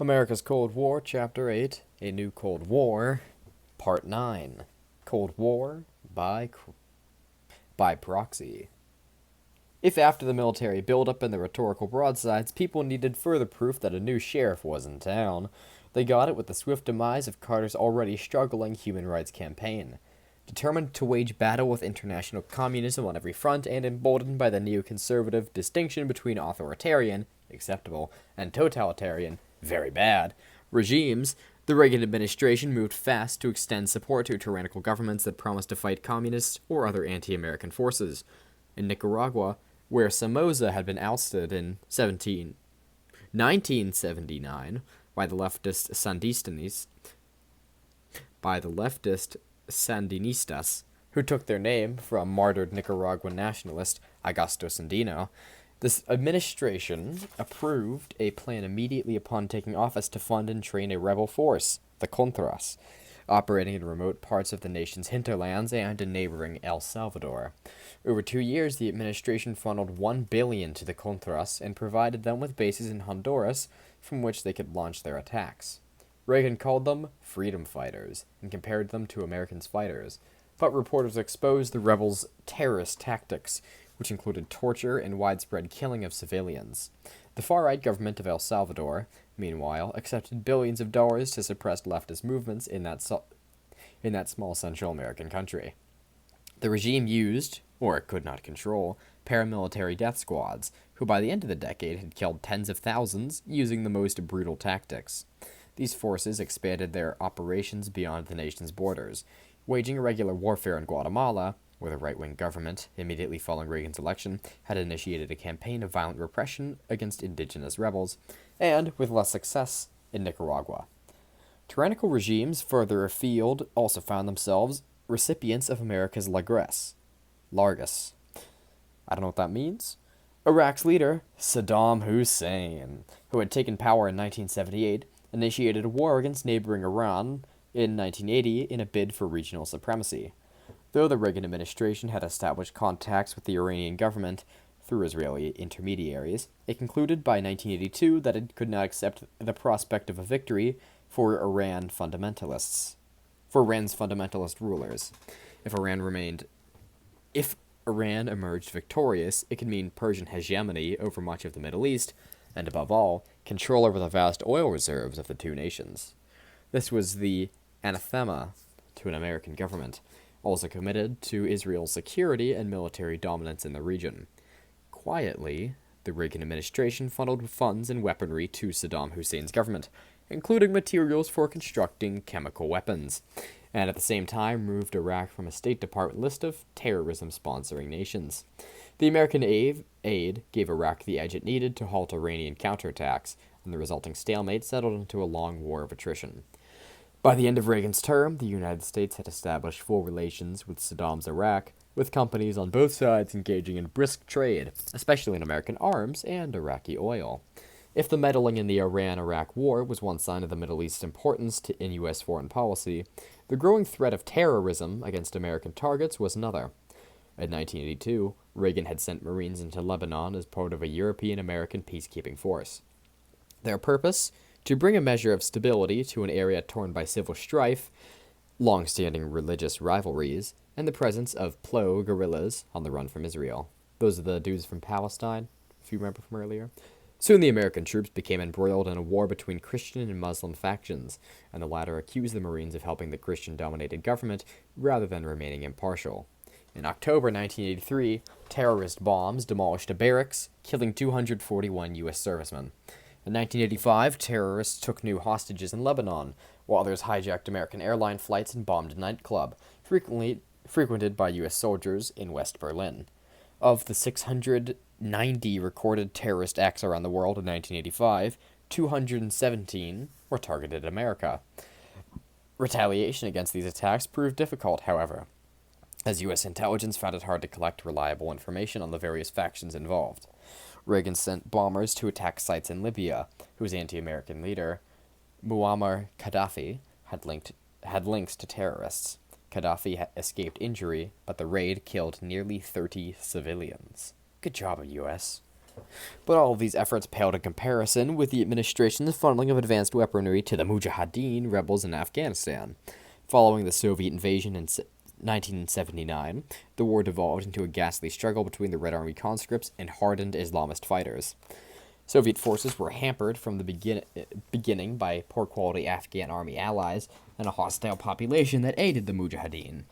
America's Cold War, Chapter 8, A New Cold War, Part 9, Cold War by Proxy. If after the military buildup and the rhetorical broadsides, people needed further proof that a new sheriff was in town, they got it with the swift demise of Carter's already struggling human rights campaign. Determined to wage battle with international communism on every front and emboldened by the neoconservative distinction between authoritarian, acceptable, and totalitarian, very bad, regimes, the Reagan administration moved fast to extend support to tyrannical governments that promised to fight communists or other anti-American forces. In Nicaragua, where Somoza had been ousted in 1979 by the leftist Sandinistas, who took their name from martyred Nicaraguan nationalist Augusto Sandino, this administration approved a plan immediately upon taking office to fund and train a rebel force, the Contras, operating in remote parts of the nation's hinterlands and in neighboring El Salvador. Over 2 years, the administration funneled $1 billion to the Contras and provided them with bases in Honduras from which they could launch their attacks. Reagan called them freedom fighters and compared them to Americans' fighters, but reporters exposed the rebels' terrorist tactics, which included torture and widespread killing of civilians. The far-right government of El Salvador, meanwhile, accepted billions of dollars to suppress leftist movements in that small Central American country. The regime used, or it could not control, paramilitary death squads, who by the end of the decade had killed tens of thousands using the most brutal tactics. These forces expanded their operations beyond the nation's borders, waging irregular warfare in Guatemala, where the right-wing government, immediately following Reagan's election, had initiated a campaign of violent repression against indigenous rebels, and, with less success, in Nicaragua. Tyrannical regimes further afield also found themselves recipients of America's Largesse. I don't know what that means. Iraq's leader, Saddam Hussein, who had taken power in 1978, initiated a war against neighboring Iran in 1980 in a bid for regional supremacy. Though the Reagan administration had established contacts with the Iranian government through Israeli intermediaries, it concluded by 1982 that it could not accept the prospect of a victory for Iran's fundamentalist rulers. If Iran emerged victorious, it could mean Persian hegemony over much of the Middle East, and above all, control over the vast oil reserves of the two nations. This was the anathema to an American government, also committed to Israel's security and military dominance in the region. Quietly, the Reagan administration funneled funds and weaponry to Saddam Hussein's government, including materials for constructing chemical weapons, and at the same time moved Iraq from a State Department list of terrorism-sponsoring nations. The American aid gave Iraq the edge it needed to halt Iranian counterattacks, and the resulting stalemate settled into a long war of attrition. By the end of Reagan's term, the United States had established full relations with Saddam's Iraq, with companies on both sides engaging in brisk trade, especially in American arms and Iraqi oil. If the meddling in the Iran-Iraq war was one sign of the Middle East's importance in U.S. foreign policy, the growing threat of terrorism against American targets was another. In 1982, Reagan had sent Marines into Lebanon as part of a European-American peacekeeping force. Their purpose? To bring a measure of stability to an area torn by civil strife, long-standing religious rivalries, and the presence of PLO guerrillas on the run from Israel. Those are the dudes from Palestine, if you remember from earlier. Soon the American troops became embroiled in a war between Christian and Muslim factions, and the latter accused the Marines of helping the Christian-dominated government rather than remaining impartial. In October 1983, terrorist bombs demolished a barracks, killing 241 U.S. servicemen. In 1985, terrorists took new hostages in Lebanon, while others hijacked American airline flights and bombed a nightclub, frequented by U.S. soldiers in West Berlin. Of the 690 recorded terrorist acts around the world in 1985, 217 were targeted at America. Retaliation against these attacks proved difficult, however, as U.S. intelligence found it hard to collect reliable information on the various factions involved. Reagan sent bombers to attack sites in Libya, whose anti-American leader, Muammar Gaddafi, had links to terrorists. Gaddafi escaped injury, but the raid killed nearly 30 civilians. Good job, U.S. But all of these efforts paled in comparison with the administration's funneling of advanced weaponry to the Mujahideen rebels in Afghanistan. Following the Soviet invasion in 1979, the war devolved into a ghastly struggle between the Red Army conscripts and hardened Islamist fighters. Soviet forces were hampered from the beginning by poor-quality Afghan army allies and a hostile population that aided the Mujahideen.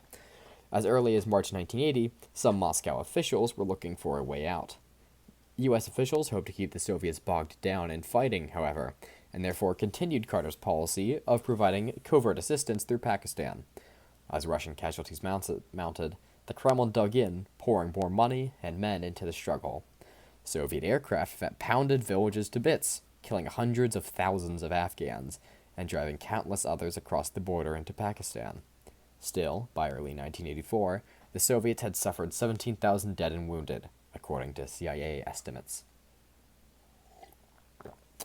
As early as March 1980, some Moscow officials were looking for a way out. U.S. officials hoped to keep the Soviets bogged down in fighting, however, and therefore continued Carter's policy of providing covert assistance through Pakistan. As Russian casualties mounted, the Kremlin dug in, pouring more money and men into the struggle. Soviet aircraft pounded villages to bits, killing hundreds of thousands of Afghans and driving countless others across the border into Pakistan. Still, by early 1984, the Soviets had suffered 17,000 dead and wounded, according to CIA estimates.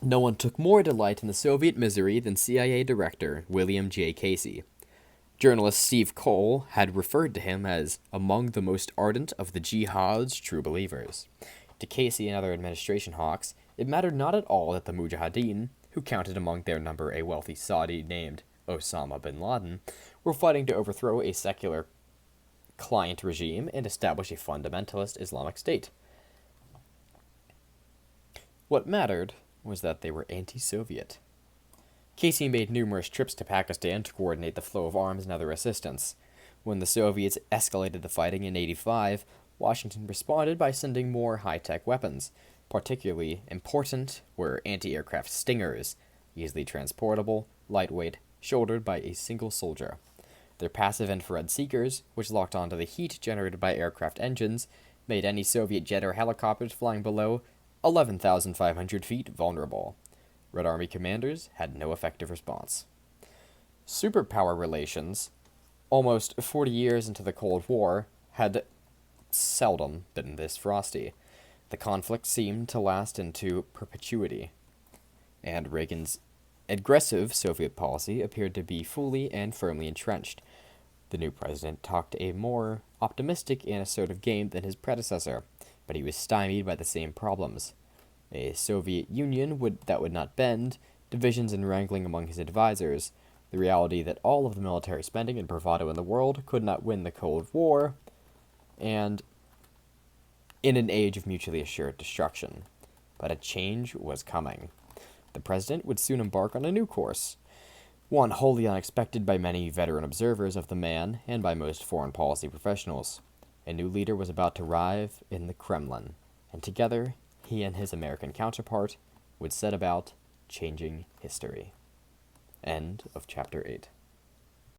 No one took more delight in the Soviet misery than CIA Director William J. Casey. Journalist Steve Cole had referred to him as among the most ardent of the jihad's true believers. To Casey and other administration hawks, it mattered not at all that the Mujahideen, who counted among their number a wealthy Saudi named Osama bin Laden, were fighting to overthrow a secular client regime and establish a fundamentalist Islamic State. What mattered was that they were anti-Soviet. Casey made numerous trips to Pakistan to coordinate the flow of arms and other assistance. When the Soviets escalated the fighting in 1985, Washington responded by sending more high-tech weapons. Particularly important were anti-aircraft Stingers, easily transportable, lightweight, shouldered by a single soldier. Their passive infrared seekers, which locked onto the heat generated by aircraft engines, made any Soviet jet or helicopters flying below 11,500 feet vulnerable. Red Army commanders had no effective response. Superpower relations, almost 40 years into the Cold War, had seldom been this frosty. The conflict seemed to last into perpetuity, and Reagan's aggressive Soviet policy appeared to be fully and firmly entrenched. The new president talked a more optimistic and assertive game than his predecessor, but he was stymied by the same problems. A Soviet Union that would not bend, divisions and wrangling among his advisors, the reality that all of the military spending and bravado in the world could not win the Cold War, and in an age of mutually assured destruction. But a change was coming. The president would soon embark on a new course, one wholly unexpected by many veteran observers of the man and by most foreign policy professionals. A new leader was about to arrive in the Kremlin, and together, he and his American counterpart would set about changing history. End of Chapter 8.